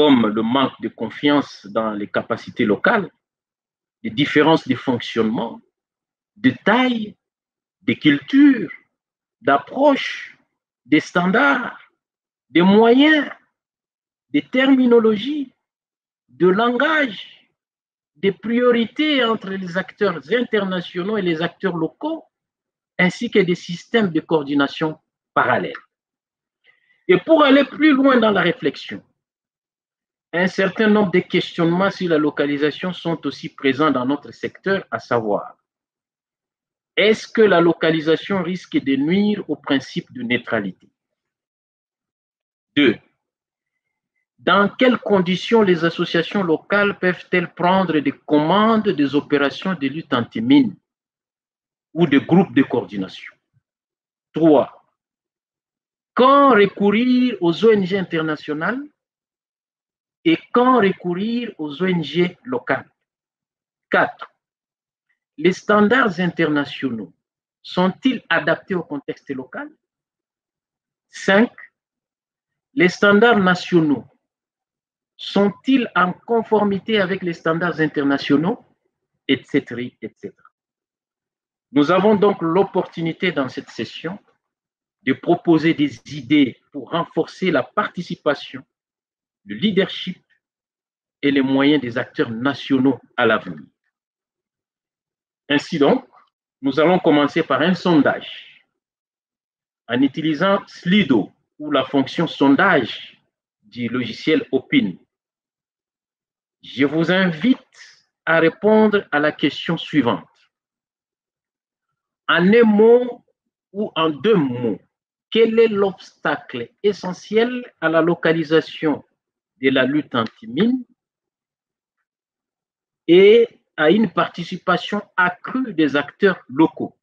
comme le manque de confiance dans les capacités locales, les différences de fonctionnement, de taille, de culture, d'approche, des standards, des moyens, des terminologies, de langage, des priorités entre les acteurs internationaux et les acteurs locaux, ainsi que des systèmes de coordination parallèles. Et pour aller plus loin dans la réflexion, un certain nombre de questionnements sur la localisation sont aussi présents dans notre secteur, à savoir, est-ce que la localisation risque de nuire au principe de neutralité? 2. Dans quelles conditions les associations locales peuvent-elles prendre des commandes des opérations de lutte anti-mine ou des groupes de coordination? 3. Quand recourir aux ONG internationales et quand recourir aux ONG locales? 4. Les standards internationaux sont-ils adaptés au contexte local? 5. Les standards nationaux sont-ils en conformité avec les standards internationaux? Etc., etc. Nous avons donc l'opportunité dans cette session de proposer des idées pour renforcer la participation, le leadership et les moyens des acteurs nationaux à l'avenir. Ainsi donc, nous allons commencer par un sondage en utilisant Slido ou la fonction sondage du logiciel Opin. Je vous invite à répondre à la question suivante. En un mot ou en 2 mots, quel est l'obstacle essentiel à la localisation de la lutte anti-mine et à une participation accrue des acteurs locaux?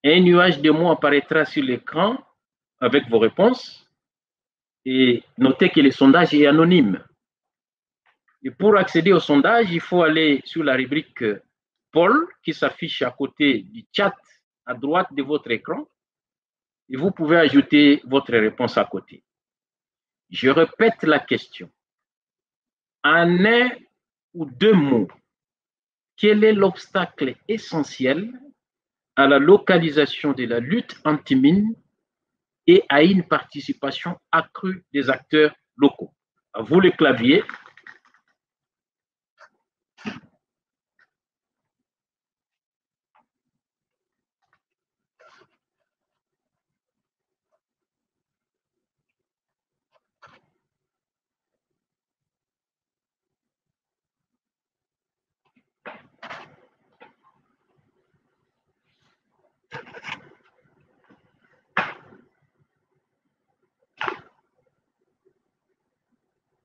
Un nuage de mots apparaîtra sur l'écran avec vos réponses et notez que le sondage est anonyme. Et pour accéder au sondage, il faut aller sur la rubrique Poll qui s'affiche à côté du chat à droite de votre écran et vous pouvez ajouter votre réponse à côté. Je répète la question. En 1 ou 2 mots, quel est l'obstacle essentiel à la localisation de la lutte anti-mine et à une participation accrue des acteurs locaux? À vous le clavier.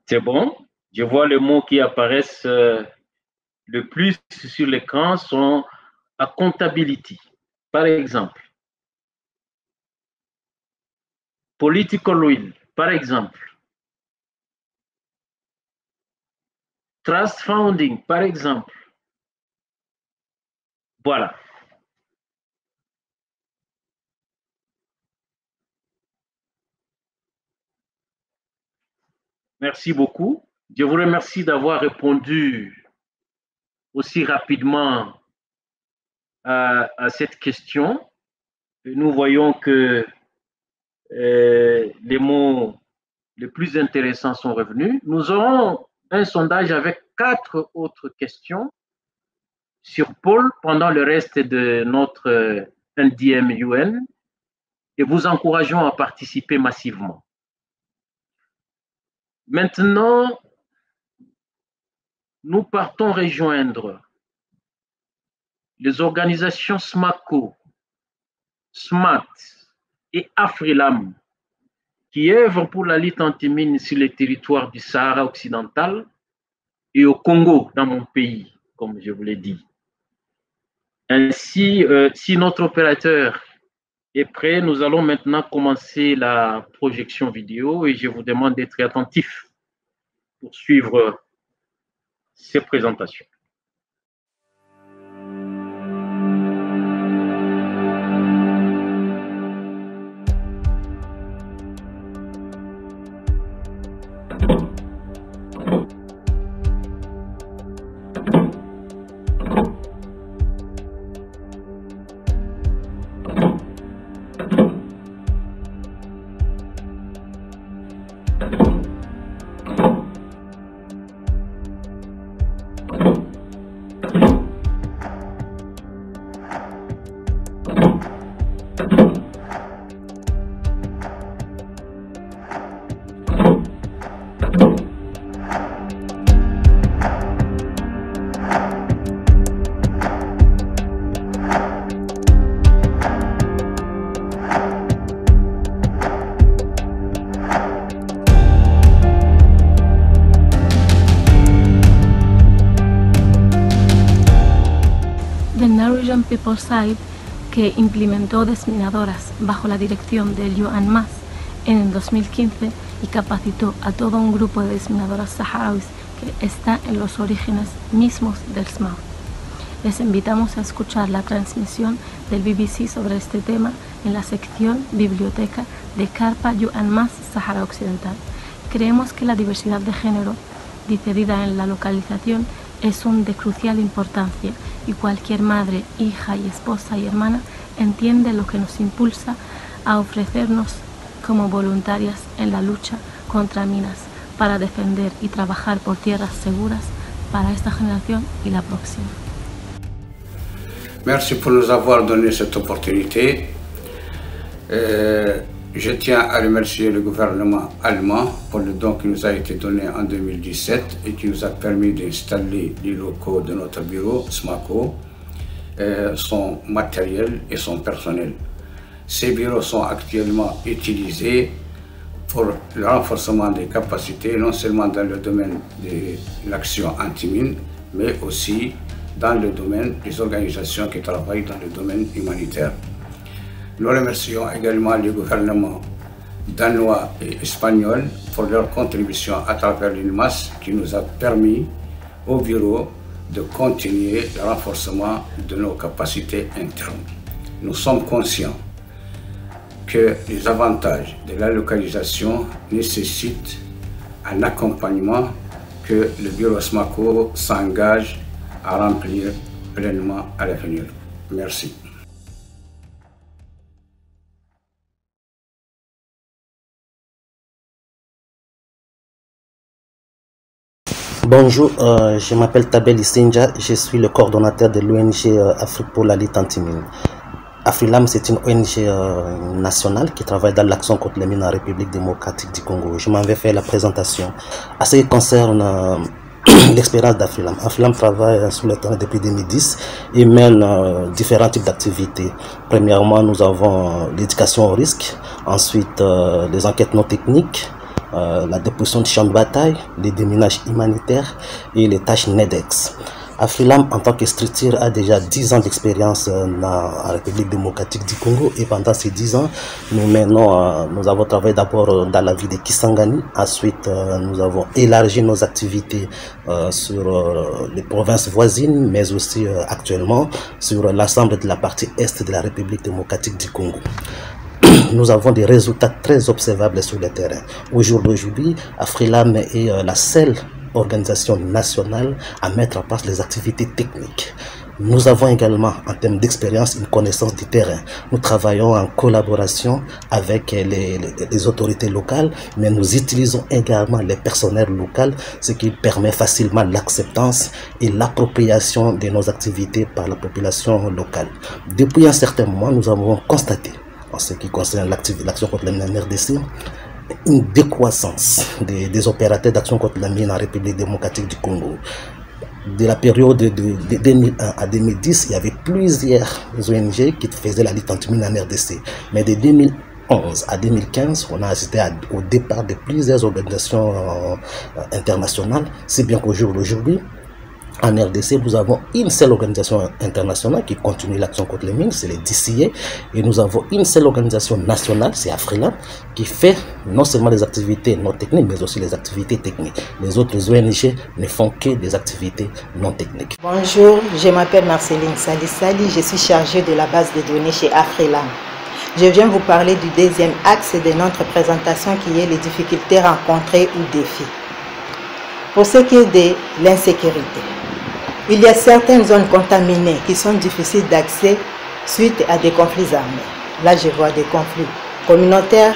C'est bon. Je vois les mots qui apparaissent le plus sur l'écran sont accountability, par exemple. Political will, par exemple. Trust funding, par exemple. Voilà. Merci beaucoup. Je vous remercie d'avoir répondu aussi rapidement à cette question. Et nous voyons que les mots les plus intéressants sont revenus. Nous aurons un sondage avec 4 autres questions sur Paul pendant le reste de notre NDM UN et vous encourageons à participer massivement. Maintenant, nous partons rejoindre les organisations SMACO, SMAT et Afrilam qui œuvrent pour la lutte anti-mine sur le territoire du Sahara occidental et au Congo, dans mon pays, comme je vous l'ai dit. Ainsi, si notre opérateur est prêt, nous allons maintenant commencer la projection vidéo et je vous demande d'être attentif pour suivre ces présentations. People Site, que implementó desminadoras bajo la dirección de Joan Mas en el 2015 y capacitó a todo un grupo de desminadoras saharauis que está en los orígenes mismos del SMAUT. Les invitamos a escuchar la transmisión del BBC sobre este tema en la sección Biblioteca de Carpa Joan Mas, Sahara Occidental. Creemos que la diversidad de género diferida en la localización es de crucial importancia y cualquier madre, hija y esposa y hermana entiende lo que nos impulsa a ofrecernos como voluntarias en la lucha contra minas para defender y trabajar por tierras seguras para esta generación y la próxima. Merci pour nous avoir donné cette opportunité. Je tiens à remercier le gouvernement allemand pour le don qui nous a été donné en 2017 et qui nous a permis d'installer les locaux de notre bureau, SMACO, son matériel et son personnel. Ces bureaux sont actuellement utilisés pour le renforcement des capacités, non seulement dans le domaine de l'action anti-mine, mais aussi dans le domaine des organisations qui travaillent dans le domaine humanitaire. Nous remercions également le gouvernement danois et espagnol pour leur contribution à travers l'UNMAS qui nous a permis au bureau de continuer le renforcement de nos capacités internes. Nous sommes conscients que les avantages de la localisation nécessitent un accompagnement que le bureau SMACO s'engage à remplir pleinement à l'avenir. Merci. Bonjour, je m'appelle Tabel Isinja, je suis le coordonnateur de l'ONG Afrique pour la lutte anti-mine. Afrilam, c'est une ONG nationale qui travaille dans l'action contre les mines en République démocratique du Congo. Je m'en vais faire la présentation. À ce qui concerne l'expérience d'Afrilam, Afrilam travaille sur le terrain depuis 2010 et mène différents types d'activités. Premièrement, nous avons l'éducation au risque, ensuite les enquêtes non techniques, la déposition de champs de bataille, les déminages humanitaires et les tâches NEDEX. Afrilam, en tant que structure, a déjà 10 ans d'expérience en République démocratique du Congo et pendant ces 10 ans, nous avons travaillé d'abord dans la ville de Kisangani, ensuite nous avons élargi nos activités sur les provinces voisines, mais aussi actuellement sur l'ensemble de la partie est de la République démocratique du Congo. Nous avons des résultats très observables sur le terrain. Au jour d'aujourd'hui, Afrilam est la seule organisation nationale à mettre en place les activités techniques. Nous avons également, en termes d'expérience, une connaissance du terrain. Nous travaillons en collaboration avec les autorités locales, mais nous utilisons également les personnels locaux, ce qui permet facilement l'acceptance et l'appropriation de nos activités par la population locale. Depuis un certain moment, nous avons constaté, en ce qui concerne l'action contre la mine en RDC, une décroissance des opérateurs d'action contre la mine en République démocratique du Congo. De la période de 2001 à 2010, il y avait plusieurs ONG qui faisaient la lutte anti-mine en RDC. Mais de 2011 à 2015, on a assisté au départ de plusieurs organisations internationales, si bien qu'au jour d'aujourd'hui, en RDC, nous avons une seule organisation internationale qui continue l'action contre les mines, c'est les DCA, et nous avons une seule organisation nationale, c'est Afrilam, qui fait non seulement des activités non techniques, mais aussi les activités techniques. Les autres ONG ne font que des activités non techniques. Bonjour, je m'appelle Marceline Sali, je suis chargée de la base de données chez Afrilam. Je viens vous parler du deuxième axe de notre présentation qui est les difficultés rencontrées ou défis. Pour ce qui est de l'insécurité, il y a certaines zones contaminées qui sont difficiles d'accès suite à des conflits armés. Là, je vois des conflits communautaires,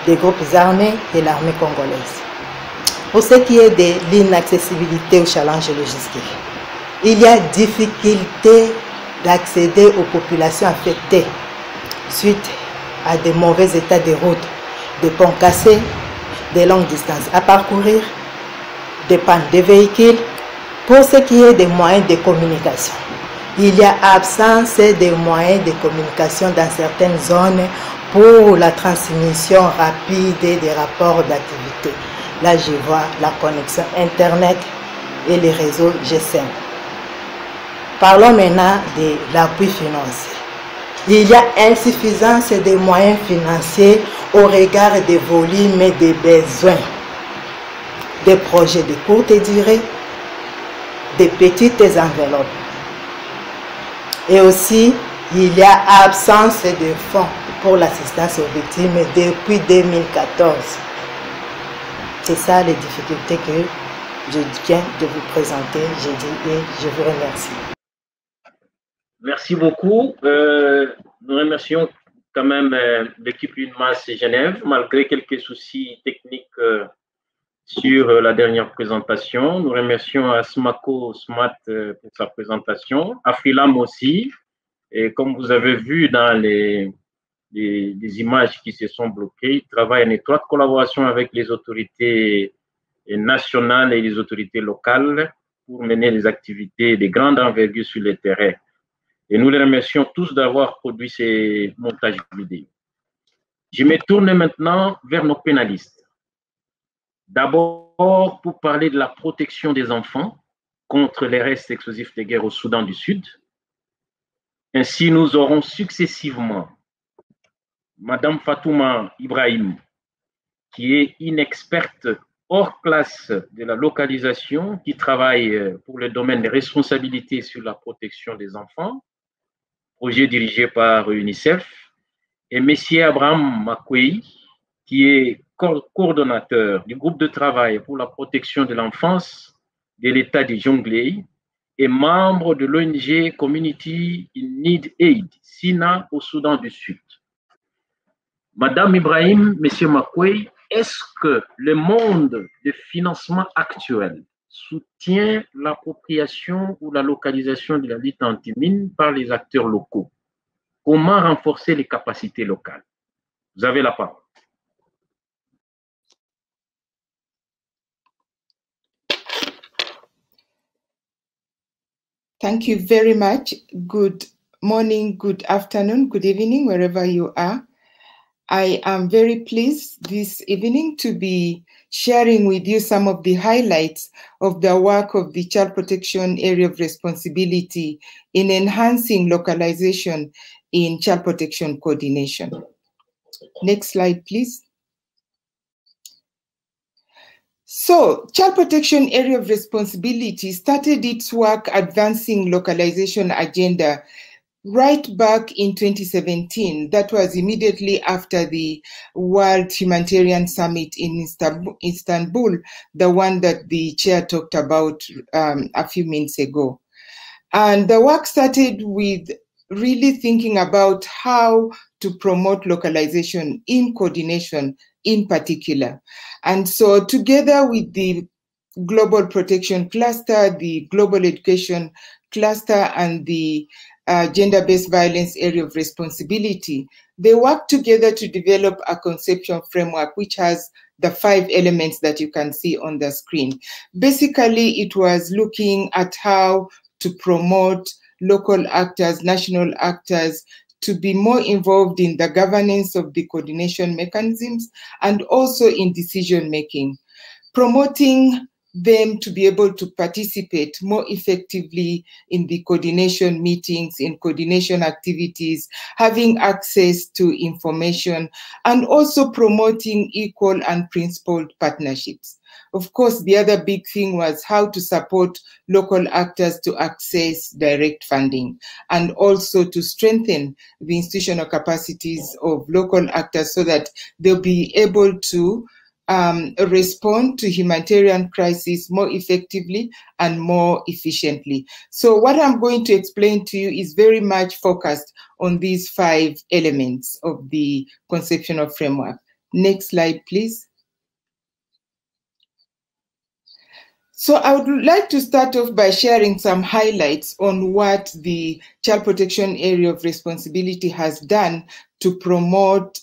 des groupes armés et l'armée congolaise. Pour ce qui est de l'inaccessibilité aux challenges logistiques, il y a difficulté d'accéder aux populations affectées suite à de mauvais états de route, des ponts cassés, des longues distances à parcourir, des pannes de véhicules. Pour ce qui est des moyens de communication, il y a absence de moyens de communication dans certaines zones pour la transmission rapide des rapports d'activité. Là, je vois la connexion Internet et les réseaux GSM. Parlons maintenant de l'appui financier. Il y a insuffisance des moyens financiers au regard des volumes et des besoins. Des projets de courte durée, des petites enveloppes. Et aussi, il y a absence de fonds pour l'assistance aux victimes depuis 2014. C'est ça les difficultés que je viens de vous présenter, j'ai dit, et je vous remercie. Merci beaucoup. Nous remercions quand même l'équipe UNMAS Genève, malgré quelques soucis techniques sur la dernière présentation. Nous remercions Asmako Smat pour sa présentation, Afrilam aussi. Et comme vous avez vu dans les images qui se sont bloquées, il travaille en étroite collaboration avec les autorités nationales et les autorités locales pour mener des activités de grande envergure sur le terrain. Et nous les remercions tous d'avoir produit ces montages vidéo. Je me tourne maintenant vers nos pénalistes. D'abord, pour parler de la protection des enfants contre les restes explosifs de guerre au Soudan du Sud. Ainsi, nous aurons successivement Madame Fatouma Ibrahim, qui est une experte hors classe de la localisation, qui travaille pour le domaine des responsabilités sur la protection des enfants, projet dirigé par UNICEF, et M. Abraham Makwei, qui est coordonnateur du groupe de travail pour la protection de l'enfance de l'État de Jonglei et membre de l'ONG Community in Need Aid, SINA, au Soudan du Sud. Madame Ibrahim, M. Makwei, est-ce que le monde de financement actuel soutient l'appropriation ou la localisation de la lutte anti-mine par les acteurs locaux? Comment renforcer les capacités locales? Vous avez la parole. Thank you very much. Good morning, good afternoon, good evening, wherever you are. I am very pleased this evening to be sharing with you some of the highlights of the work of the Child Protection Area of Responsibility in enhancing localization in child protection coordination. Next slide, please. So, Child Protection Area of Responsibility started its work advancing localization agenda right back in 2017. That was immediately after the World Humanitarian Summit in Istanbul, the one that the chair talked about a few minutes ago. And the work started with really thinking about how to promote localization in coordination in particular. And so together with the Global Protection Cluster, the Global Education Cluster, and the Gender-Based Violence Area of Responsibility, they work together to develop a conceptual framework which has the 5 elements that you can see on the screen. Basically, it was looking at how to promote local actors, national actors, to be more involved in the governance of the coordination mechanisms and also in decision making, promoting them to be able to participate more effectively in the coordination meetings, in coordination activities, having access to information, and also promoting equal and principled partnerships. Of course, the other big thing was how to support local actors to access direct funding and also to strengthen the institutional capacities of local actors so that they'll be able to respond to humanitarian crises more effectively and more efficiently. So what I'm going to explain to you is very much focused on these 5 elements of the conceptual framework. Next slide, please. So I would like to start off by sharing some highlights on what the Child Protection Area of Responsibility has done to promote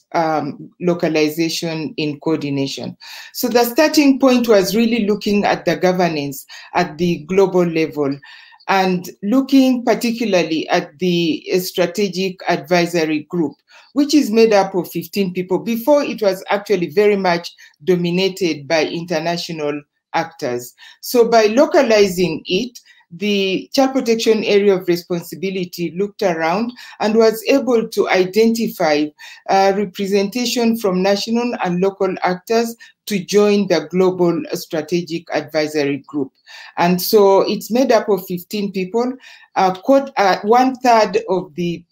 localization in coordination. So the starting point was really looking at the governance at the global level and looking particularly at the Strategic Advisory Group, which is made up of 15 people. Before, it was actually very much dominated by international actors. So by localizing it, the Child Protection Area of Responsibility looked around and was able to identify representation from national and local actors to join the Global Strategic Advisory Group. And so it's made up of 15 people. 1/3 of the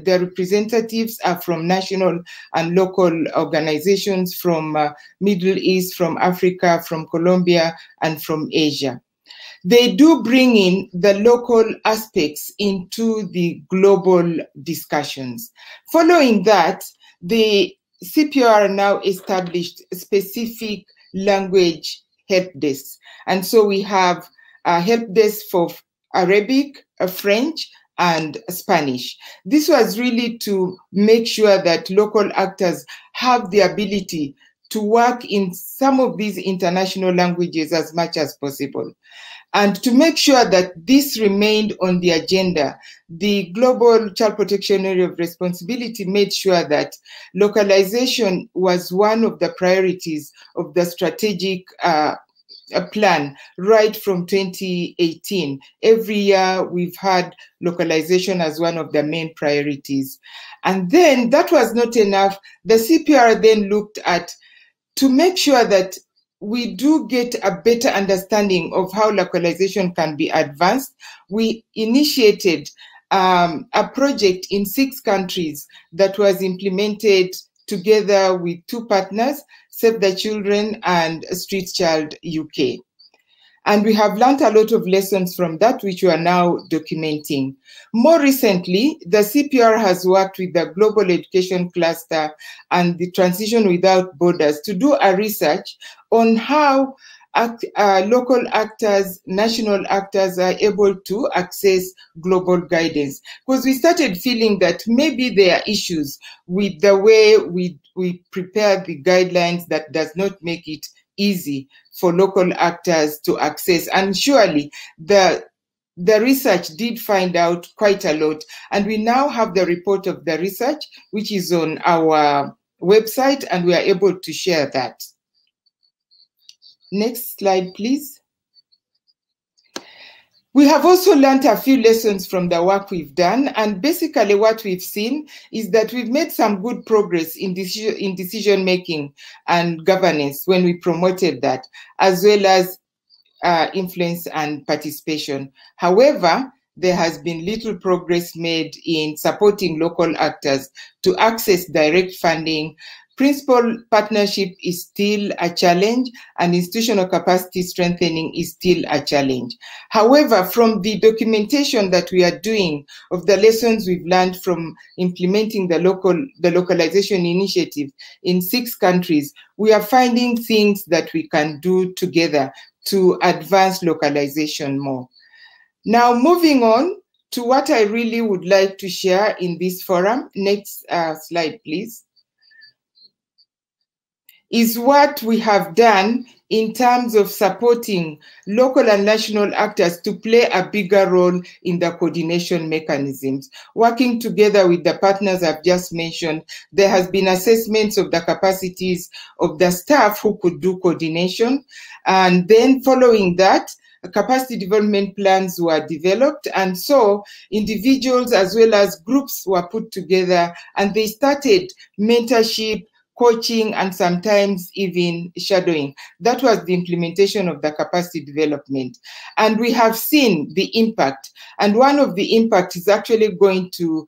representatives are from national and local organizations from Middle East, from Africa, from Colombia, and from Asia. They do bring in the local aspects into the global discussions. Following that, the CPR now established specific language help desks. And so we have a help desk for Arabic, French, and Spanish. This was really to make sure that local actors have the ability to work in some of these international languages as much as possible. And to make sure that this remained on the agenda, the Global Child Protection Area of Responsibility made sure that localization was one of the priorities of the strategic plan right from 2018. Every year we've had localization as one of the main priorities. And then that was not enough. The CPR then looked at to make sure that we do get a better understanding of how localization can be advanced. We initiated a project in 6 countries that was implemented together with 2 partners, Save the Children and Street Child UK. And we have learned a lot of lessons from that, which we are now documenting. More recently, the CPR has worked with the Global Education Cluster and the Transition Without Borders to do a research on how local actors, national actors are able to access global guidance. Because we started feeling that maybe there are issues with the way we prepare the guidelines that does not make it easy for local actors to access. And surely the research did find out quite a lot. And we now have the report of the research, which is on our website, and we are able to share that. Next slide, please. We have also learned a few lessons from the work we've done, and basically what we've seen is that we've made some good progress in decision-making and governance when we promoted that, as well as influence and participation. However, there has been little progress made in supporting local actors to access direct funding. Principal partnership is still a challenge, and institutional capacity strengthening is still a challenge. However, from the documentation that we are doing of the lessons we've learned from implementing the localization initiative in 6 countries, we are finding things that we can do together to advance localization more. Now, moving on to what I really would like to share in this forum. Next slide, please. Is what we have done in terms of supporting local and national actors to play a bigger role in the coordination mechanisms. Working together with the partners I've just mentioned, there has been assessments of the capacities of the staff who could do coordination. And then following that, capacity development plans were developed, and so individuals as well as groups were put together, and they started mentorship, coaching, and sometimes even shadowing. That was the implementation of the capacity development. And we have seen the impact. And one of the impact is actually going to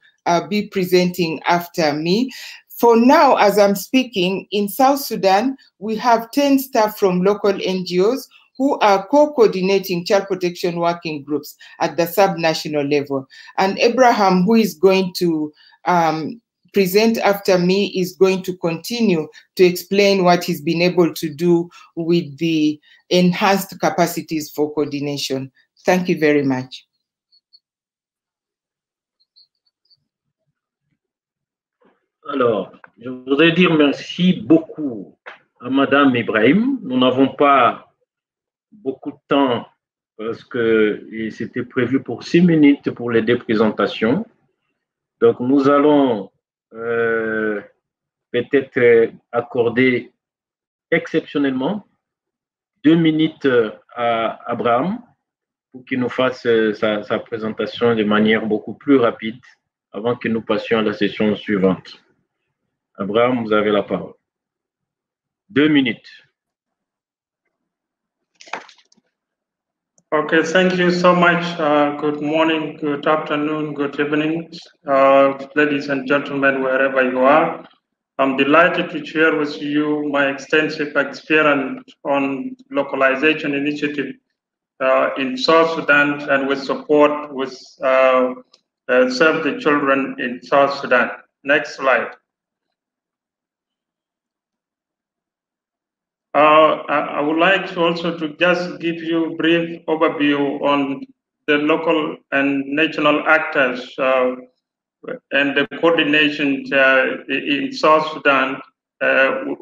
be presenting after me. For now, as I'm speaking, in South Sudan, we have 10 staff from local NGOs who are co-coordinating child protection working groups at the sub-national level. And Abraham, who is going to present after me, is going to continue to explain what he's been able to do with the enhanced capacities for coordination. Thank you very much. Alors, je voudrais dire merci beaucoup à Madame Ibrahim. Nous n'avons pas beaucoup de temps parce que c'était prévu pour 6 minutes pour les 2 présentations. Donc, nous allons peut-être accorder exceptionnellement 2 minutes à Abraham pour qu'il nous fasse sa présentation de manière beaucoup plus rapide avant que nous passions à la session suivante. Abraham, vous avez la parole. 2 minutes. Okay, thank you so much. Good morning, good afternoon, good evening, ladies and gentlemen, wherever you are. I'm delighted to share with you my extensive experience on localization initiative in South Sudan and with support with Serve the Children in South Sudan. Next slide. I would like to also to just give you a brief overview on the local and national actors and the coordination in South Sudan.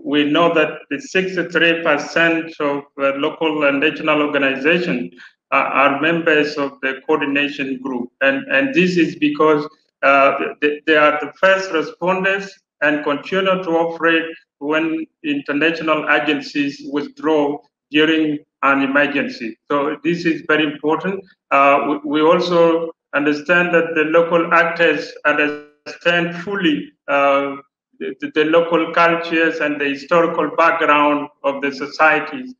We know that the 63% of local and national organizations are members of the coordination group. And this is because they are the first responders and continue to operate when international agencies withdraw during an emergency. So this is very important. We also understand that the local actors understand fully the local cultures and the historical background of the societies.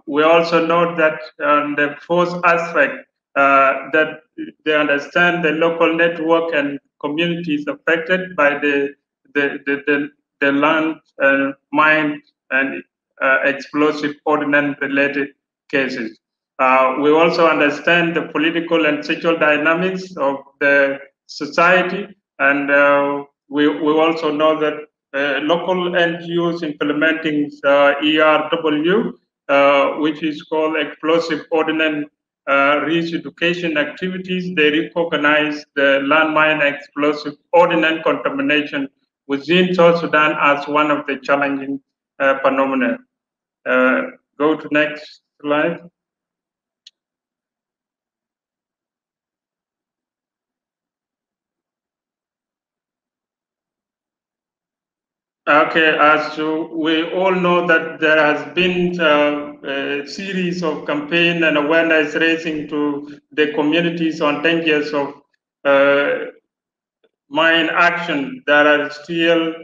We also know that the fourth aspect, that they understand the local network and communities affected by the land, mine, and explosive ordnance related cases. We also understand the political and social dynamics of the society, and we also know that local NGOs implementing ERW, which is called explosive ordnance re-education activities, they recognize the landmine explosive ordnance contamination within South Sudan as one of the challenging phenomena. Go to next slide. Okay, as we all know that there has been a series of campaign and awareness raising to the communities on dangers of mine action that are still,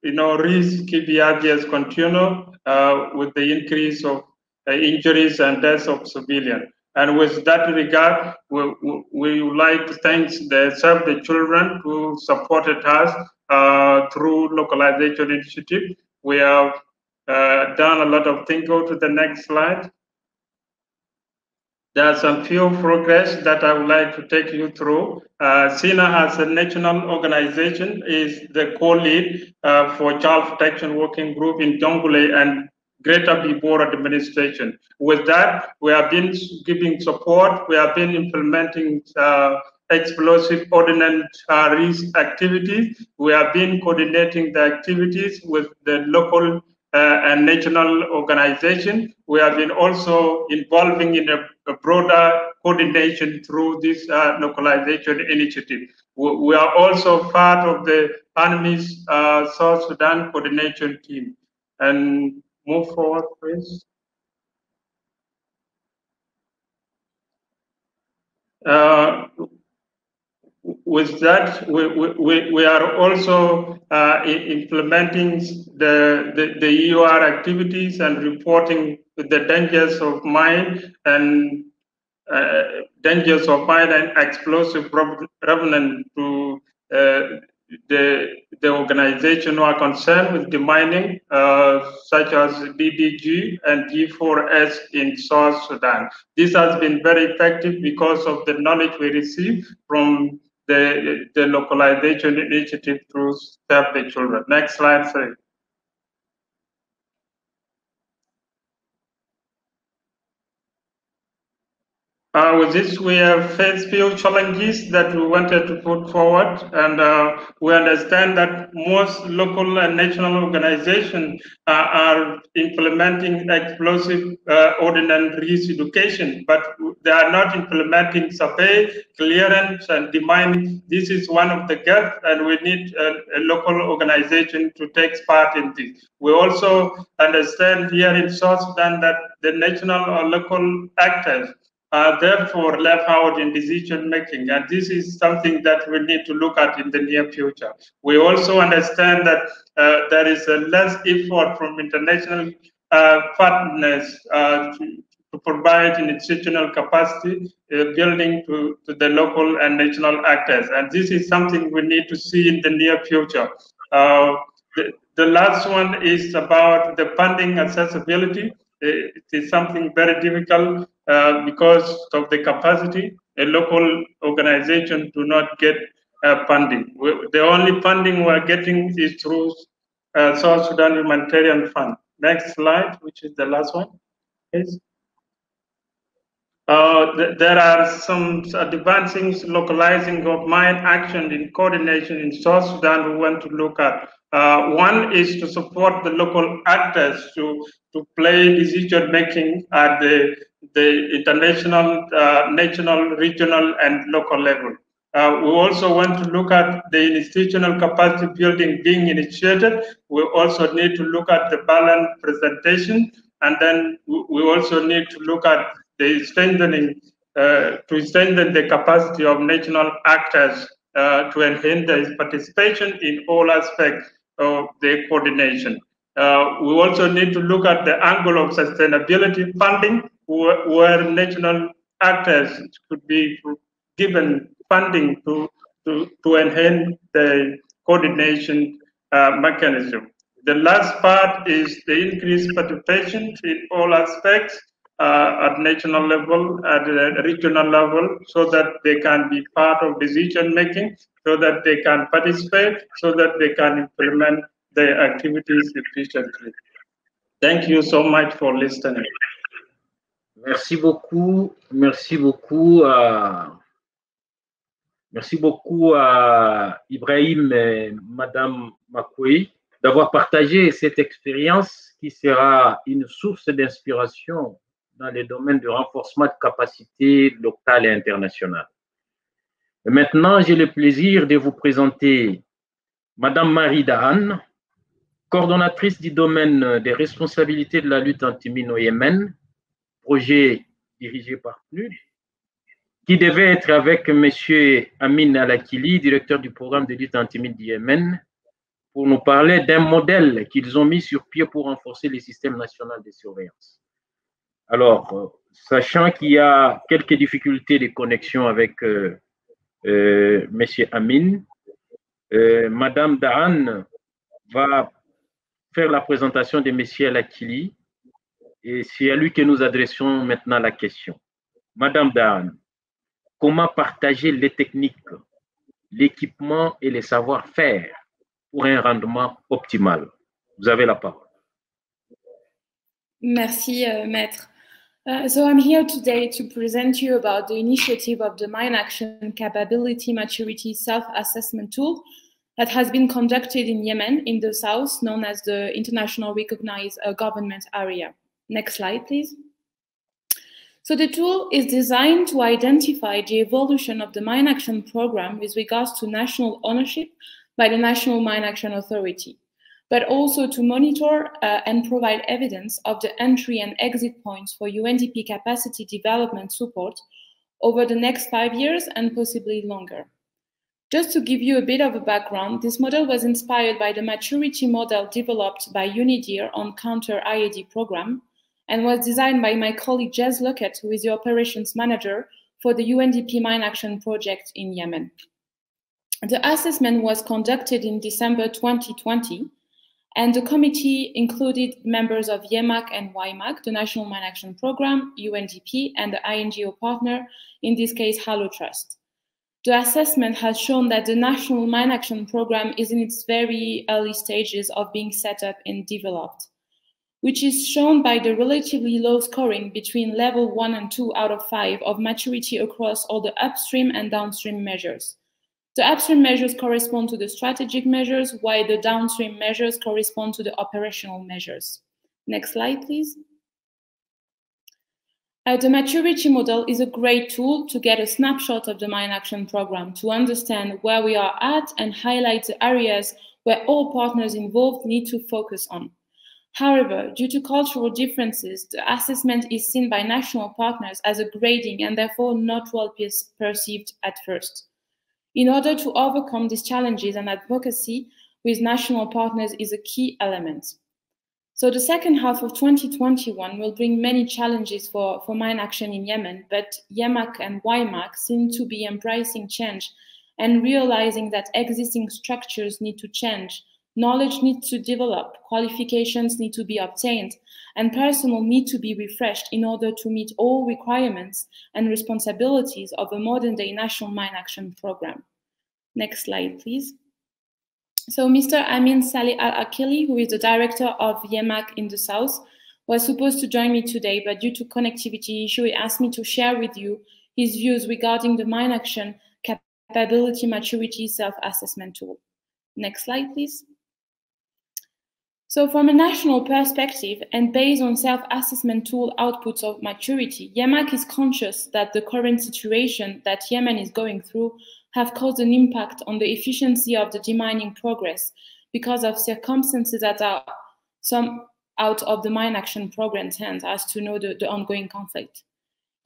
risky behaviors continue with the increase of injuries and deaths of civilians. And with that regard, we would like to thank the Serve the Children who supported us through localization initiative. We have done a lot of things. Go to the next slide. There are some few progress that I would like to take you through. SINA as a national organization is the co-lead for child protection working group in Jonglei and Greater Bibor administration. With that, we have been giving support. We have been implementing explosive ordnance risk activities. We have been coordinating the activities with the local and national organization. We have been also involving in a broader coordination through this localization initiative. We are also part of the UNMISS South Sudan coordination team. And move forward, please. With that, we are also implementing the EOR activities and reporting the dangers of mine and explosive revenant to the organization who are concerned with demining, such as DDG and G4S in South Sudan. This has been very effective because of the knowledge we receive from the localization initiative through Serve the Children. Next slide, please. With this, we have faced few challenges that we wanted to put forward, and we understand that most local and national organizations are implementing explosive ordnance risk education, but they are not implementing survey, clearance, and demining. This is one of the gaps, and we need a local organization to take part in this. We also understand here in South Sudan that the national or local actors are therefore left out in decision making. And this is something that we need to look at in the near future. We also understand that there is a less effort from international partners to provide an institutional capacity building to the local and national actors. And this is something we need to see in the near future. The last one is about the funding accessibility. It is something very difficult because of the capacity. A local organization do not get funding. The only funding we're getting is through South Sudan Humanitarian Fund. Next slide, which is the last one, please. There are some advancing localizing of mine action in coordination in South Sudan we want to look at. One is to support the local actors to play decision making at the international, national, regional, and local level. We also want to look at the institutional capacity building being initiated. We also need to look at the balanced presentation, and then we also need to look at the strengthening, to strengthen the capacity of national actors to enhance their participation in all aspects of the coordination. We also need to look at the angle of sustainability funding, where national actors could be given funding to enhance the coordination mechanism. The last part is the increased participation in all aspects at national level, at the regional level, so that they can be part of decision making, so that they can participate, so that they can implement their activities efficiently. Thank you so much for listening. Merci beaucoup. Merci beaucoup à Ibrahim et Madame Makoui d'avoir partagé cette expérience qui sera une source d'inspiration dans les domaines de renforcement de capacités locales et internationales. Et maintenant, j'ai le plaisir de vous présenter Madame Marie Dahan, coordonnatrice du domaine des responsabilités de la lutte anti-mine au Yémen, projet dirigé par PNUD, qui devait être avec M. Amin Al-Akili, directeur du programme de lutte anti-mine du Yémen, pour nous parler d'un modèle qu'ils ont mis sur pied pour renforcer le système national de surveillance. Alors, sachant qu'il y a quelques difficultés de connexion avec M. Amin, Madame Dahan va faire la présentation de M. Al-Akili et c'est à lui que nous adressons maintenant la question. Madame Dahan, comment partager les techniques, l'équipement et les savoir-faire pour un rendement optimal? Vous avez la parole. Merci, Maître. So I'm here today to present you about the initiative of the Mine Action Capability Maturity Self-Assessment Tool that has been conducted in Yemen in the south, known as the International Recognized Government Area. Next slide, please. So the tool is designed to identify the evolution of the Mine Action Program with regards to national ownership by the National Mine Action Authority, but also to monitor and provide evidence of the entry and exit points for UNDP capacity development support over the next 5 years and possibly longer. Just to give you a bit of a background, this model was inspired by the maturity model developed by UNIDIR on counter-IED program and was designed by my colleague Jez Luckett, who is the operations manager for the UNDP Mine Action Project in Yemen. The assessment was conducted in December 2020, and the committee included members of YEMAC and YMAC, the National Mine Action Program, UNDP, and the INGO partner, in this case, Halo Trust. The assessment has shown that the National Mine Action Program is in its very early stages of being set up and developed, which is shown by the relatively low scoring between level 1 and 2 out of 5 of maturity across all the upstream and downstream measures. The upstream measures correspond to the strategic measures, while the downstream measures correspond to the operational measures. Next slide, please. The maturity model is a great tool to get a snapshot of the Mine Action Program, to understand where we are at and highlight the areas where all partners involved need to focus on. However, due to cultural differences, the assessment is seen by national partners as a grading and therefore not well perceived at first. In order to overcome these challenges, and advocacy with national partners is a key element. So the second half of 2021 will bring many challenges for mine action in Yemen, but YEMAC and WIMAC seem to be embracing change and realizing that existing structures need to change, knowledge needs to develop, qualifications need to be obtained, and personnel need to be refreshed in order to meet all requirements and responsibilities of a modern-day national mine action program. Next slide, please. So Mr. Amin Saleh Al-Akili, who is the director of YEMAC in the south, was supposed to join me today, but due to connectivity issue, he asked me to share with you his views regarding the mine action capability maturity self-assessment tool. Next slide, please. So from a national perspective and based on self-assessment tool outputs of maturity, YEMAC is conscious that the current situation that Yemen is going through have caused an impact on the efficiency of the demining progress because of circumstances that are some out of the mine action program's hands, as to know the ongoing conflict.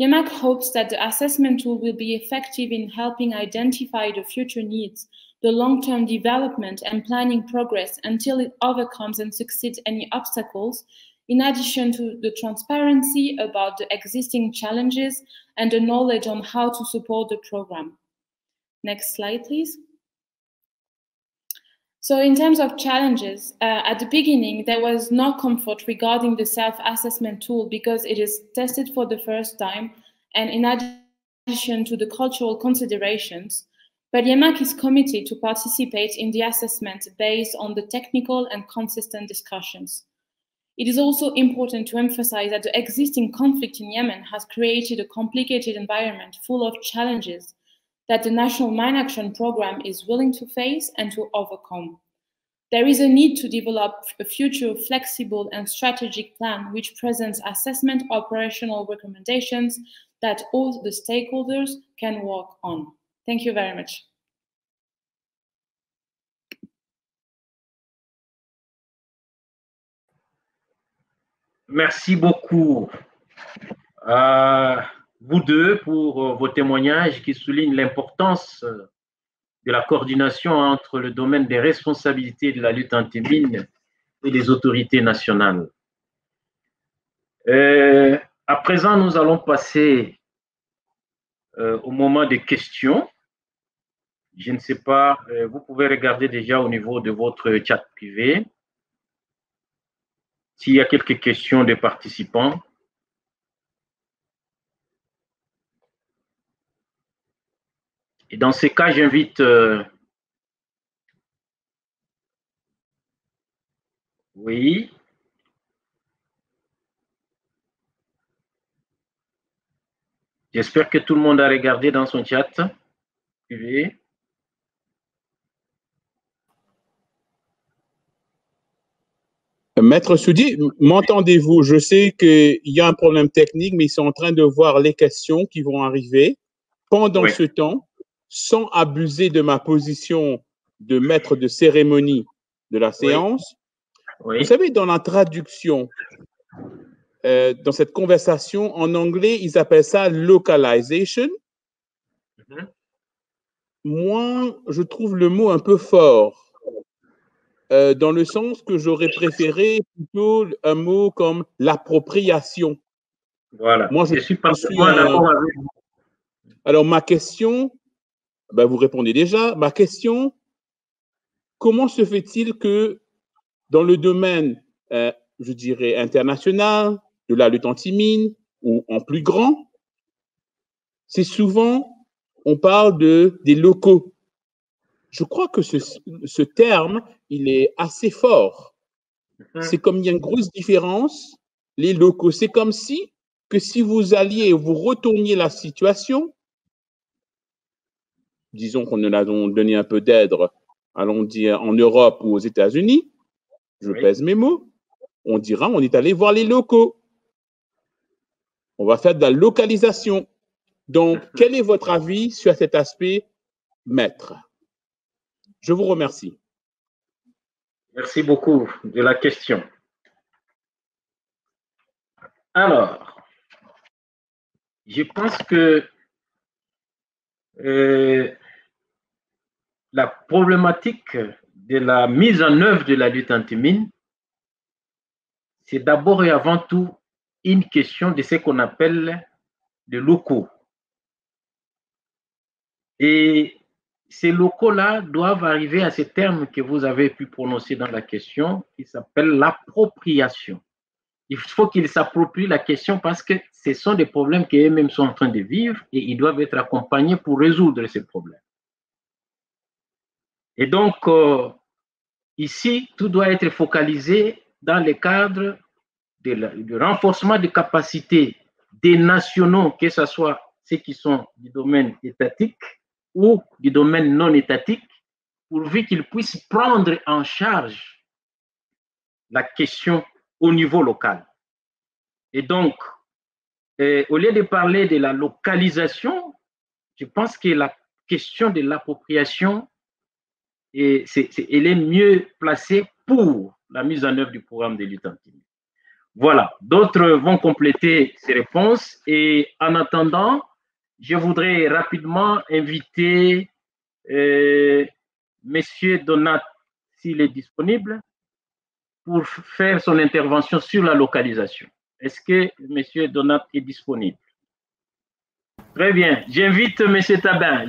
YEMAC hopes that the assessment tool will be effective in helping identify the future needs, the long-term development and planning progress until it overcomes and succeeds any obstacles, in addition to the transparency about the existing challenges and the knowledge on how to support the program. Next slide, please. So in terms of challenges, at the beginning, there was no comfort regarding the self-assessment tool because it is tested for the first time and in addition to the cultural considerations, but YEMAC is committed to participate in the assessment based on the technical and consistent discussions. It is also important to emphasize that the existing conflict in Yemen has created a complicated environment full of challenges that the National Mine Action Program is willing to face and to overcome. There is a need to develop a future flexible and strategic plan which presents assessment operational recommendations that all the stakeholders can work on. Thank you very much. Merci beaucoup à vous deux pour vos témoignages qui soulignent l'importance de la coordination entre le domaine des responsabilités de la lutte anti-mine et les autorités nationales. À présent, nous allons passer au moment des questions. Je ne sais pas, vous pouvez regarder déjà au niveau de votre chat privé s'il y a quelques questions des participants. Et dans ces cas, j'invite oui. J'espère que tout le monde a regardé dans son chat privé. Maître Soudi, m'entendez-vous? Je sais qu'il y a un problème technique, mais ils sont en train de voir les questions qui vont arriver. Pendant ce temps, sans abuser de ma position de maître de cérémonie de la séance, vous savez, dans la traduction, dans cette conversation, en anglais, ils appellent ça localization. Moi, je trouve le mot un peu fort. Dans le sens que j'aurais préféré plutôt un mot comme l'appropriation. Voilà. Moi, je suis d'accord avec vous. Alors, ma question, ben, vous répondez déjà. Ma question, comment se fait-il que dans le domaine, je dirais, international, de la lutte anti-mine, ou en plus grand, c'est souvent, on parle des locaux. Je crois que ce terme, il est assez fort. C'est comme il y a une grosse différence, les locaux. C'est comme si vous alliez, vous retourniez la situation, disons qu'on nous a donné un peu d'aide, allons dire en Europe ou aux États-Unis, je pèse mes mots, on dira on est allé voir les locaux. On va faire de la localisation. Donc, quel est votre avis sur cet aspect, maître? Je vous remercie. Merci beaucoup de la question. Alors, je pense que la problématique de la mise en œuvre de la lutte anti-mine, c'est d'abord et avant tout une question de ce qu'on appelle les locaux. Et ces locaux-là doivent arriver à ce terme que vous avez pu prononcer dans la question, qui s'appelle l'appropriation. Il faut qu'ils s'approprient la question parce que ce sont des problèmes qu'eux-mêmes sont en train de vivre et ils doivent être accompagnés pour résoudre ces problèmes. Et donc, ici, tout doit être focalisé dans le cadre du renforcement des capacités des nationaux, que ce soit ceux qui sont du domaine étatique ou du domaine non étatique, pourvu qu'ils puissent prendre en charge la question au niveau local. Et donc, au lieu de parler de la localisation, je pense que la question de l'appropriation, elle est mieux placée pour la mise en œuvre du programme de lutte anti-mine. Voilà, d'autres vont compléter ces réponses. Et en attendant, je voudrais rapidement inviter Monsieur Donat, s'il est disponible, pour faire son intervention sur la localisation. Est-ce que Monsieur Donat est disponible? Très bien. J'invite Monsieur Tabin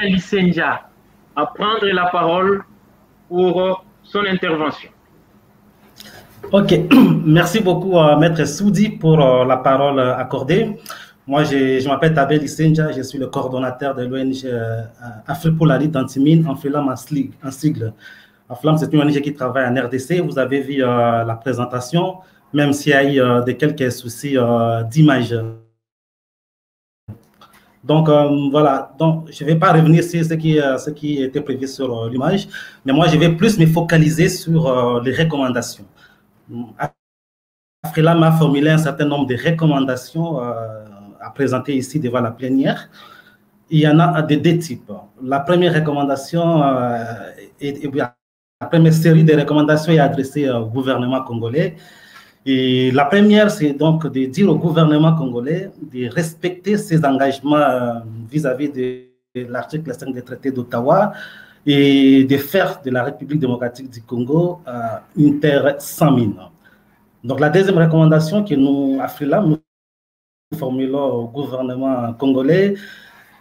Lisenja à prendre la parole pour son intervention. Ok, merci beaucoup Maître Soudi pour la parole accordée. Moi, je m'appelle Tabel Lisenja, je suis le coordonnateur de l'ONG Afrique pour la lutte anti-mine, AFRILAM en sigle. AFRILAM, c'est une ONG qui travaille en RDC. Vous avez vu la présentation, même s'il y a eu quelques soucis d'image. Donc, voilà. Donc, je ne vais pas revenir sur ce qui était prévu sur l'image, mais moi, je vais plus me focaliser sur les recommandations. AFRILAM a formulé un certain nombre de recommandations à présenter ici devant la plénière. Il y en a de deux types. La première recommandation, la première série de recommandations est adressée au gouvernement congolais. Et la première, c'est donc de dire au gouvernement congolais de respecter ses engagements vis-à-vis de l'article 5 du traité d'Ottawa et de faire de la République démocratique du Congo une terre sans mine. Donc, la deuxième recommandation que nous, AFRILAM, nous formulons au gouvernement congolais,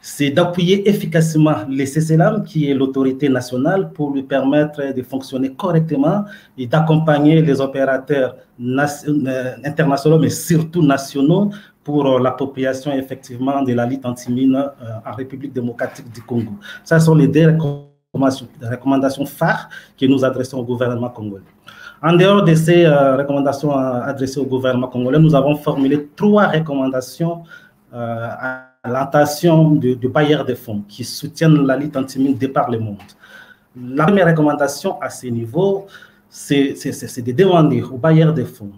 c'est d'appuyer efficacement le CCLAM, qui est l'autorité nationale, pour lui permettre de fonctionner correctement et d'accompagner les opérateurs internationaux, mais surtout nationaux, pour l'appropriation effectivement de la lutte anti-mine en République démocratique du Congo. Ce sont les deux recommandations phares que nous adressons au gouvernement congolais. En dehors de ces recommandations adressées au gouvernement congolais, nous avons formulé 3 recommandations à l'attention de bailleurs de fonds qui soutiennent la lutte anti-mine de par le monde. La première recommandation à ce niveau, c'est de demander aux bailleurs de fonds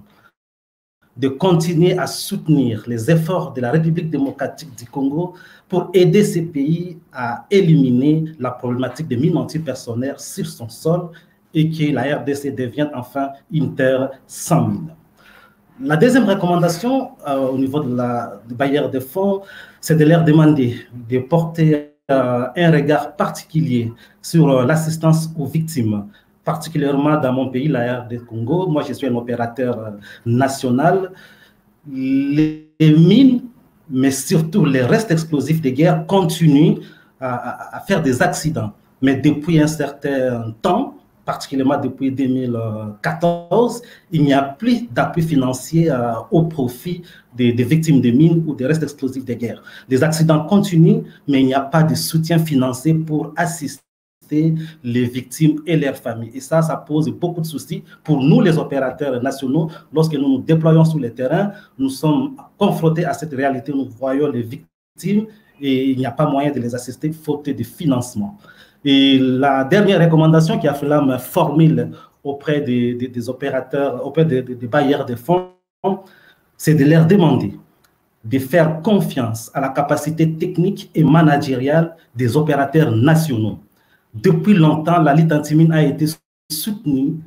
de continuer à soutenir les efforts de la République démocratique du Congo pour aider ces pays à éliminer la problématique des mines antipersonnelles sur son sol et que la RDC devienne enfin une terre sans mine. La deuxième recommandation au niveau du bailleur de fonds, c'est de leur demander de porter un regard particulier sur l'assistance aux victimes, particulièrement dans mon pays, la RDC Congo. Moi, je suis un opérateur national. Les mines, mais surtout les restes explosifs de guerre, continuent à faire des accidents. Mais depuis un certain temps, particulièrement depuis 2014, il n'y a plus d'appui financier au profit des victimes de mines ou des restes explosifs de guerre. Les accidents continuent, mais il n'y a pas de soutien financier pour assister les victimes et leurs familles. Et ça pose beaucoup de soucis pour nous, les opérateurs nationaux. Lorsque nous nous déployons sur le terrain, nous sommes confrontés à cette réalité. Nous voyons les victimes et il n'y a pas moyen de les assister faute de financement. Et la dernière recommandation qui a fait la formule auprès des opérateurs, auprès des bailleurs de fonds, c'est de leur demander de faire confiance à la capacité technique et managériale des opérateurs nationaux. Depuis longtemps, la lutte anti-mine a été soutenue,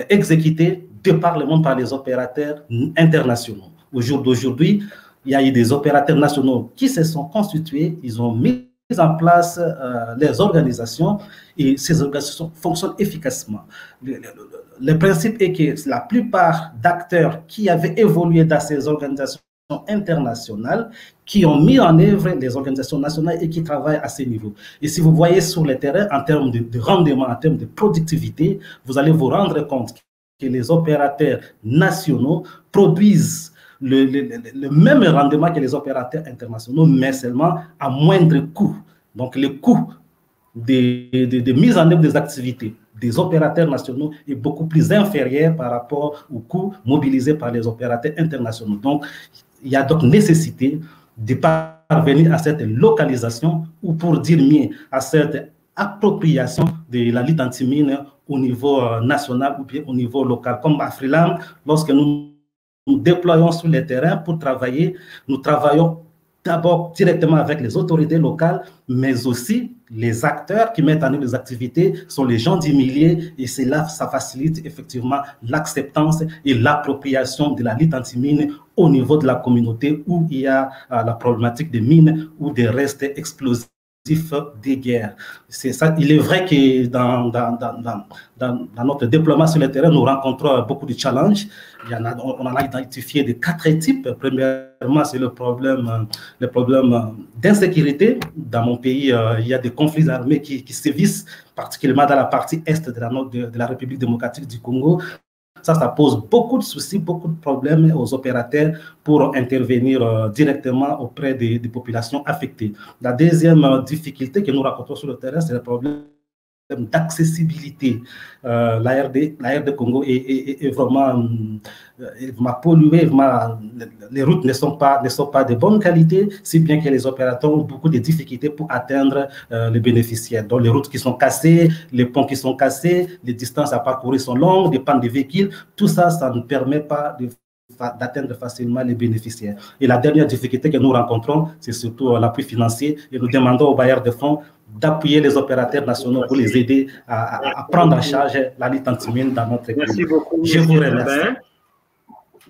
exécutée de par le monde par les opérateurs internationaux. Au jour d'aujourd'hui, il y a eu des opérateurs nationaux qui se sont constitués, ils ont mis en place les organisations et ces organisations fonctionnent efficacement. Le principe est que la plupart d'acteurs qui avaient évolué dans ces organisations internationales, qui ont mis en œuvre les organisations nationales et qui travaillent à ce niveau. Et si vous voyez sur le terrain, en termes de rendement, en termes de productivité, vous allez vous rendre compte que les opérateurs nationaux produisent le même rendement que les opérateurs internationaux, mais seulement à moindre coût. Donc, le coût de mise en œuvre des activités des opérateurs nationaux est beaucoup plus inférieur par rapport au coût mobilisé par les opérateurs internationaux. Donc, il y a donc nécessité de parvenir à cette localisation ou, pour dire mieux, à cette appropriation de la lutte anti-mine au niveau national ou bien au niveau local. Comme à Afrilam, lorsque nous nous déployons sur le terrain pour travailler, nous travaillons d'abord directement avec les autorités locales, mais aussi les acteurs qui mettent en œuvre les activités sont les gens du milieu et cela, ça facilite effectivement l'acceptance et l'appropriation de la lutte anti-mine au niveau de la communauté où il y a la problématique des mines ou des restes explosifs des guerres. C'est ça. Il est vrai que dans notre déploiement sur le terrain, nous rencontrons beaucoup de challenges. On en a identifié de 4 types. Premièrement, c'est le problème d'insécurité. Dans mon pays, il y a des conflits armés qui sévissent, particulièrement dans la partie est de la République démocratique du Congo. Ça pose beaucoup de soucis, beaucoup de problèmes aux opérateurs pour intervenir directement auprès des populations affectées. La deuxième difficulté que nous rencontrons sur le terrain, c'est le problème d'accessibilité. La RD Congo est vraiment polluée, les routes ne sont pas de bonne qualité, si bien que les opérateurs ont beaucoup de difficultés pour atteindre les bénéficiaires. Donc les routes qui sont cassées, les ponts qui sont cassés, les distances à parcourir sont longues, des pannes de véhicules, tout ça, ça ne permet pas d'atteindre facilement les bénéficiaires. Et la dernière difficulté que nous rencontrons, c'est surtout l'appui financier, et nous demandons aux bailleurs de fonds d'appuyer les opérateurs nationaux pour les aider à prendre en charge la lutte anti-mine dans notre pays. Merci beaucoup, je vous remercie. Tabin.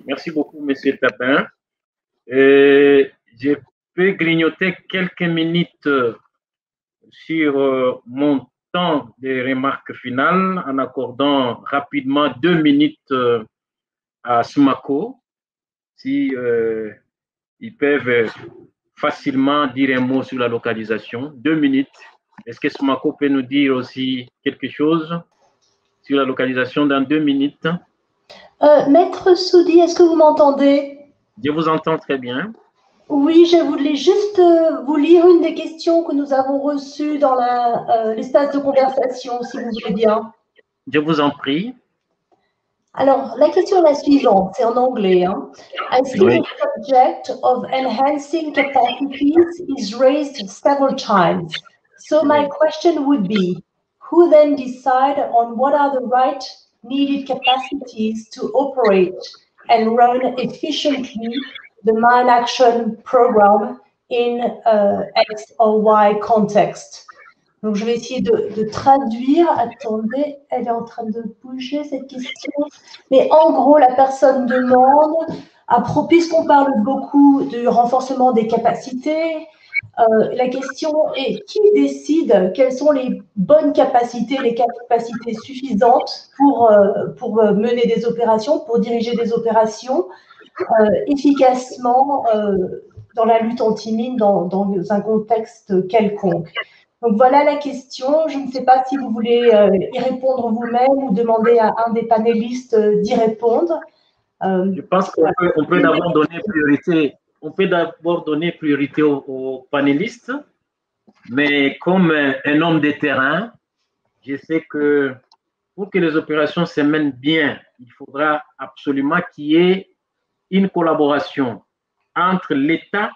Merci beaucoup, M. Tabin. Je peux grignoter quelques minutes sur mon temps de remarques finales en accordant rapidement 2 minutes à SMACO, si ils peuvent facilement dire un mot sur la localisation. 2 minutes. Est-ce que SMACO peut nous dire aussi quelque chose sur la localisation dans 2 minutes? Maître Soudi, est-ce que vous m'entendez? Je vous entends très bien. Oui, je voulais juste vous lire une des questions que nous avons reçues dans l'espace de conversation, si vous voulez bien. Je vous en prie. Alors, la question est la suivante, c'est en anglais. Hein. I see the subject of enhancing capacities is raised several times. So my question would be, who then decide on what are the right needed capacities to operate and run efficiently the mine action program in X or Y context? Donc, je vais essayer de traduire. Attendez, elle est en train de bouger, cette question. Mais en gros, la personne demande, puisqu'on parle beaucoup du renforcement des capacités, la question est qui décide quelles sont les bonnes capacités, les capacités suffisantes pour mener des opérations, pour diriger des opérations efficacement dans la lutte anti-mine dans un contexte quelconque. Donc voilà la question. Je ne sais pas si vous voulez y répondre vous-même ou demander à un des panélistes d'y répondre. Je pense qu'on peut d'abord donner priorité. On peut d'abord donner priorité aux panélistes, mais comme un homme de terrain, je sais que pour que les opérations se mènent bien, il faudra absolument qu'il y ait une collaboration entre l'État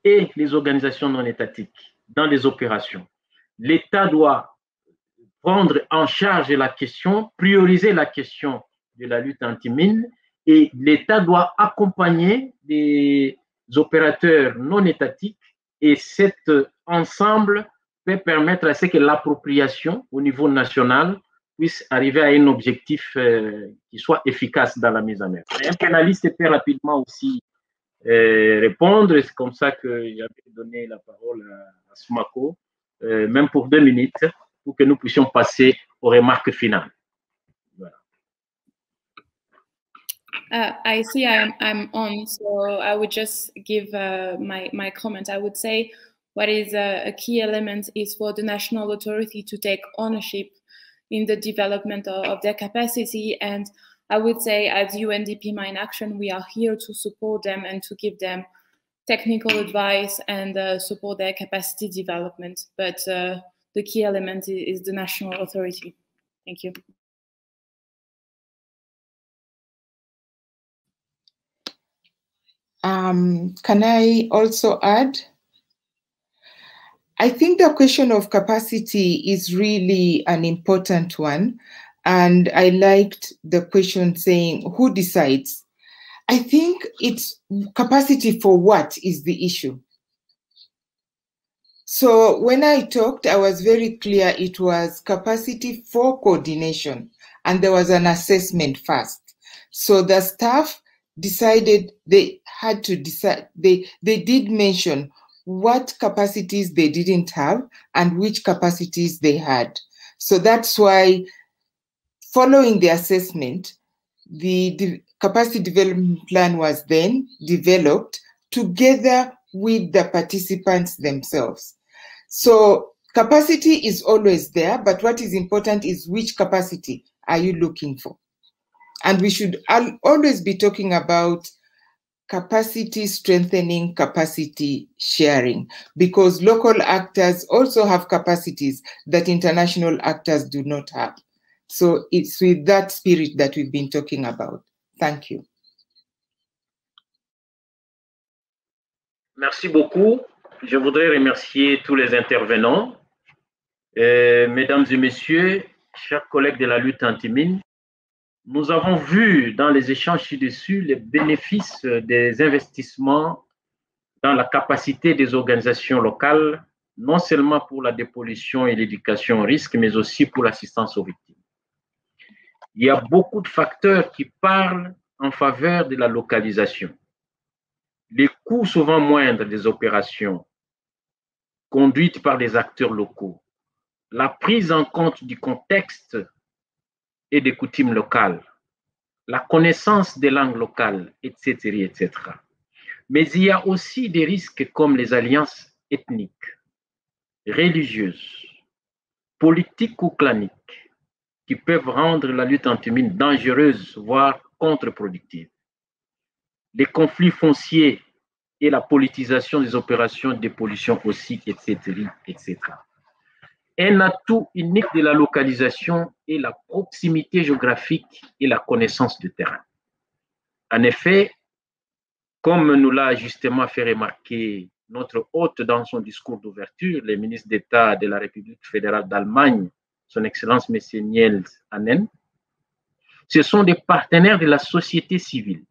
et les organisations non étatiques dans les opérations. L'État doit prendre en charge la question, prioriser la question de la lutte anti-mine, et l'État doit accompagner des opérateurs non étatiques, et cet ensemble peut permettre à ce que l'appropriation au niveau national puisse arriver à un objectif qui soit efficace dans la mise en œuvre. Un pénaliste peut rapidement aussi répondre. C'est comme ça que j'avais donné la parole à Smako, même pour 2 minutes, pour que nous puissions passer aux remarques finales. Voilà. I see I'm on, so I would just give my comment. I would say what is a key element is for the national authority to take ownership in the development of their capacity. And I would say as UNDP MineAction, we are here to support them and to give them technical advice and support their capacity development. But the key element is the national authority. Thank you. Can I also add? I think the question of capacity is really an important one. And I liked the question saying, who decides? I think it's capacity for what is the issue. So when I talked, I was very clear it was capacity for coordination. And there was an assessment first. So the staff decided they had to decide, they did mention what capacities they didn't have and which capacities they had. So that's why following the assessment, the capacity development plan was then developed together with the participants themselves. So capacity is always there, but what is important is which capacity are you looking for? And we should always be talking about capacity strengthening, capacity sharing, because local actors also have capacities that international actors do not have. So it's with that spirit that we've been talking about. Thank you. Merci beaucoup. Je voudrais remercier tous les intervenants. Mesdames et messieurs, chers collègues de la lutte anti-mine, nous avons vu dans les échanges ci-dessus les bénéfices des investissements dans la capacité des organisations locales, non seulement pour la dépollution et l'éducation au risque, mais aussi pour l'assistance aux victimes. Il y a beaucoup de facteurs qui parlent en faveur de la localisation. Les coûts souvent moindres des opérations conduites par des acteurs locaux, la prise en compte du contexte et des coutumes locales, la connaissance des langues locales, etc., etc. Mais il y a aussi des risques comme les alliances ethniques, religieuses, politiques ou claniques qui peuvent rendre la lutte anti-mine dangereuse, voire contre-productive. Les conflits fonciers et la politisation des opérations de dépollution aussi, etc., etc. Un atout unique de la localisation est la proximité géographique et la connaissance du terrain. En effet, comme nous l'a justement fait remarquer notre hôte dans son discours d'ouverture, le ministre d'État de la République fédérale d'Allemagne, son Excellence M. Niels Annen, ce sont des partenaires de la société civile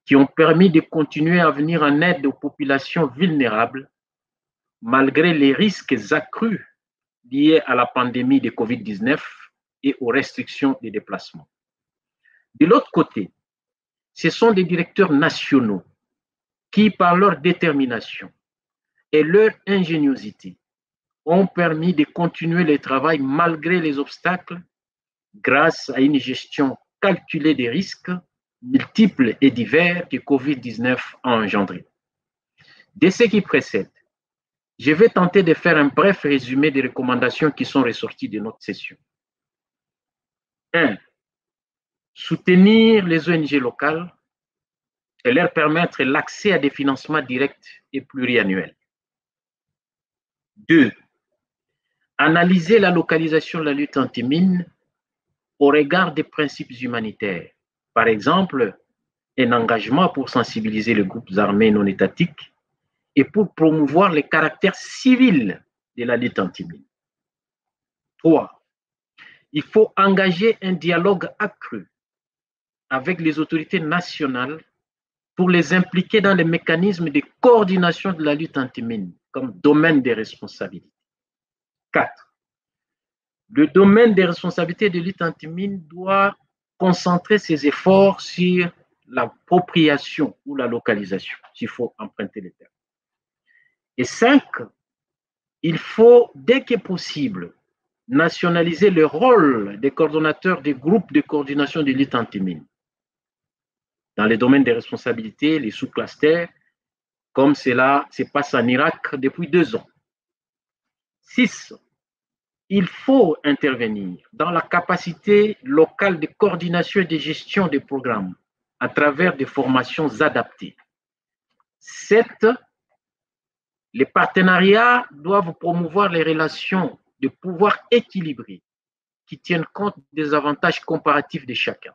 qui ont permis de continuer à venir en aide aux populations vulnérables malgré les risques accrus liés à la pandémie de COVID-19 et aux restrictions de déplacement. De l'autre côté, ce sont des directeurs nationaux qui, par leur détermination et leur ingéniosité, ont permis de continuer le travail malgré les obstacles grâce à une gestion calculée des risques multiples et divers que COVID-19 a engendrés. De ce qui précède, je vais tenter de faire un bref résumé des recommandations qui sont ressorties de notre session. 1. Soutenir les ONG locales et leur permettre l'accès à des financements directs et pluriannuels. 2. Analyser la localisation de la lutte anti-mine au regard des principes humanitaires. Par exemple, un engagement pour sensibiliser les groupes armés non étatiques et pour promouvoir le caractère civil de la lutte anti-mine. 3. Il faut engager un dialogue accru avec les autorités nationales pour les impliquer dans les mécanismes de coordination de la lutte anti-mine comme domaine de responsabilité. 4. le domaine des responsabilités de lutte anti-mine doit concentrer ses efforts sur l'appropriation ou la localisation, s'il faut emprunter les termes. Et 5, il faut, dès que possible, nationaliser le rôle des coordonnateurs des groupes de coordination de lutte anti-mine dans les domaines des responsabilités, les sous-clusters, comme cela se passe en Irak depuis 2 ans. 6, il faut intervenir dans la capacité locale de coordination et de gestion des programmes à travers des formations adaptées. 7, les partenariats doivent promouvoir les relations de pouvoir équilibrées qui tiennent compte des avantages comparatifs de chacun.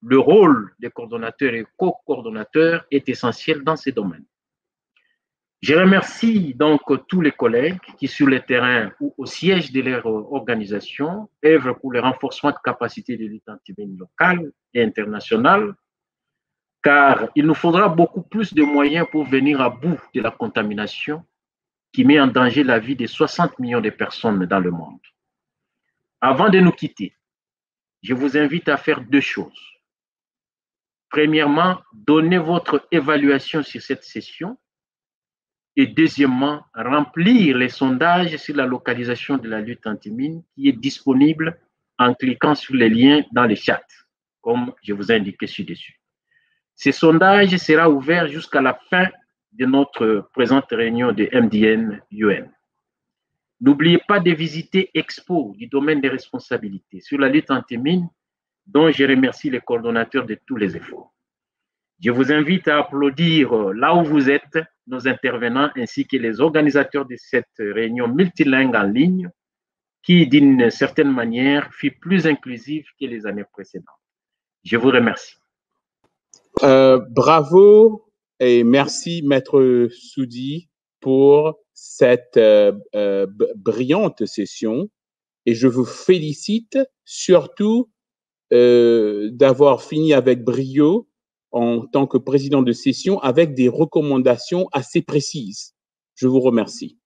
Le rôle des coordonnateurs et co-coordonnateurs est essentiel dans ces domaines. Je remercie donc tous les collègues qui, sur le terrain ou au siège de leur organisation, œuvrent pour le renforcement de capacités de lutte anti-mine locale et internationale, car il nous faudra beaucoup plus de moyens pour venir à bout de la contamination qui met en danger la vie de 60 millions de personnes dans le monde. Avant de nous quitter, je vous invite à faire 2 choses. Premièrement, donnez votre évaluation sur cette session. Et deuxièmement, remplir les sondages sur la localisation de la lutte anti-mine qui est disponible en cliquant sur les liens dans le chat, comme je vous ai indiqué ci-dessus. Ce sondage sera ouvert jusqu'à la fin de notre présente réunion de MDN-UN. N'oubliez pas de visiter Expo du domaine des responsabilités sur la lutte anti-mine, dont je remercie les coordonnateurs de tous les efforts. Je vous invite à applaudir là où vous êtes nos intervenants ainsi que les organisateurs de cette réunion multilingue en ligne qui, d'une certaine manière, fut plus inclusive que les années précédentes. Je vous remercie. Bravo et merci, Maître Soudi, pour cette brillante session. Et je vous félicite surtout d'avoir fini avec brio en tant que président de session avec des recommandations assez précises. Je vous remercie.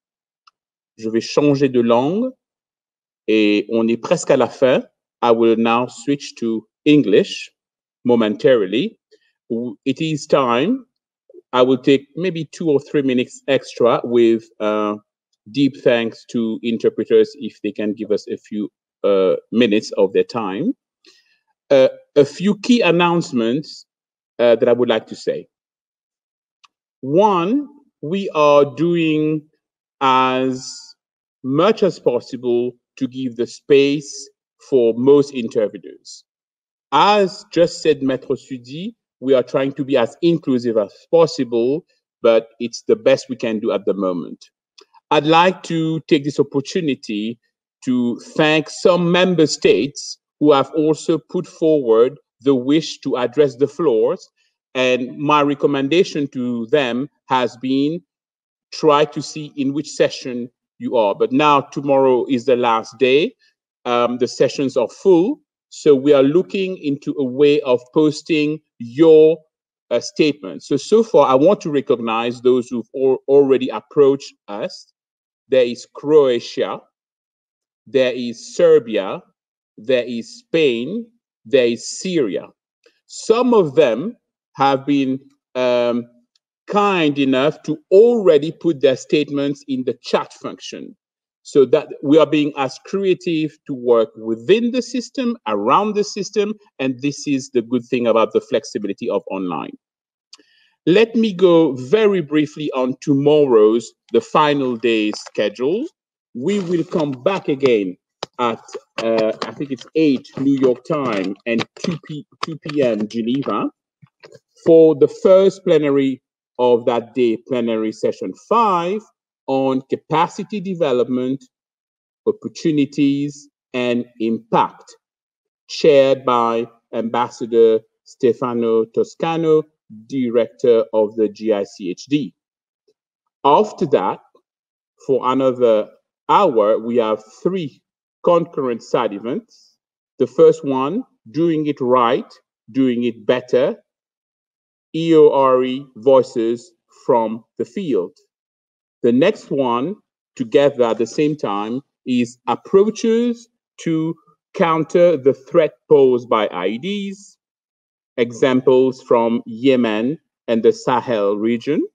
Je vais changer de langue et on est presque à la fin. I will now switch to English momentarily. It is time. I will take maybe 2 or 3 minutes extra with deep thanks to interpreters if they can give us a few minutes of their time. A few key announcements that I would like to say. One, we are doing as much as possible to give the space for most interpreters. As just said Maître Soudi, we are trying to be as inclusive as possible, but it's the best we can do at the moment. I'd like to take this opportunity to thank some member states who have also put forward the wish to address the floors. And my recommendation to them has been try to see in which session you are. But now tomorrow is the last day. The sessions are full. So we are looking into a way of posting your statements. So far, I want to recognize those who've already approached us. There is Croatia, there is Serbia, there is Spain, there is Syria. Some of them have been kind enough to already put their statements in the chat function, so that we are being as creative to work within the system, around the system, and this is the good thing about the flexibility of online. Let me go very briefly on tomorrow's, the final day schedule. We will come back again at, I think it's 8 New York time and 2 p.m. Geneva for the first plenary of that day, plenary session 5 on capacity development, opportunities, and impact, chaired by Ambassador Stefano Toscano, Director of the GICHD. After that, for another hour, we have 3 concurrent side events. The first one, doing it right, doing it better, EORE voices from the field. The next one, together at the same time, is approaches to counter the threat posed by IEDs, examples from Yemen and the Sahel region.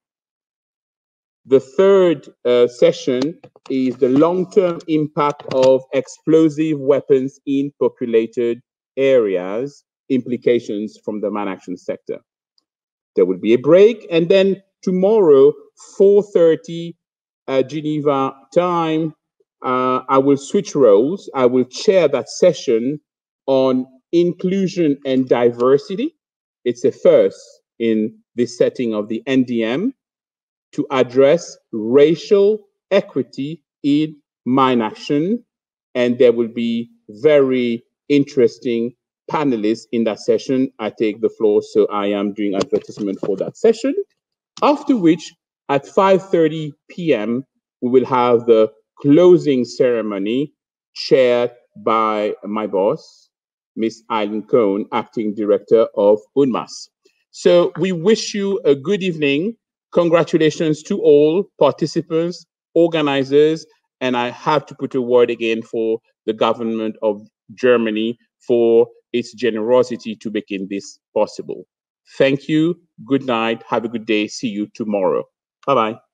The third session is the long-term impact of explosive weapons in populated areas, implications from the mine action sector. There will be a break, and then tomorrow, 4:30 Geneva time, I will switch roles. I will chair that session on inclusion and diversity. It's a first in this setting of the NDM to address racial equity in mine action. And there will be very interesting panelists in that session. I take the floor, so I am doing advertisement for that session. After which, at 5:30 p.m., we will have the closing ceremony chaired by my boss, Ms. Eileen Cohn, Acting Director of UNMAS. So we wish you a good evening. Congratulations to all participants, organizers, and I have to put a word again for the government of Germany for its generosity to making this possible. Thank you. Good night. Have a good day. See you tomorrow. Bye-bye.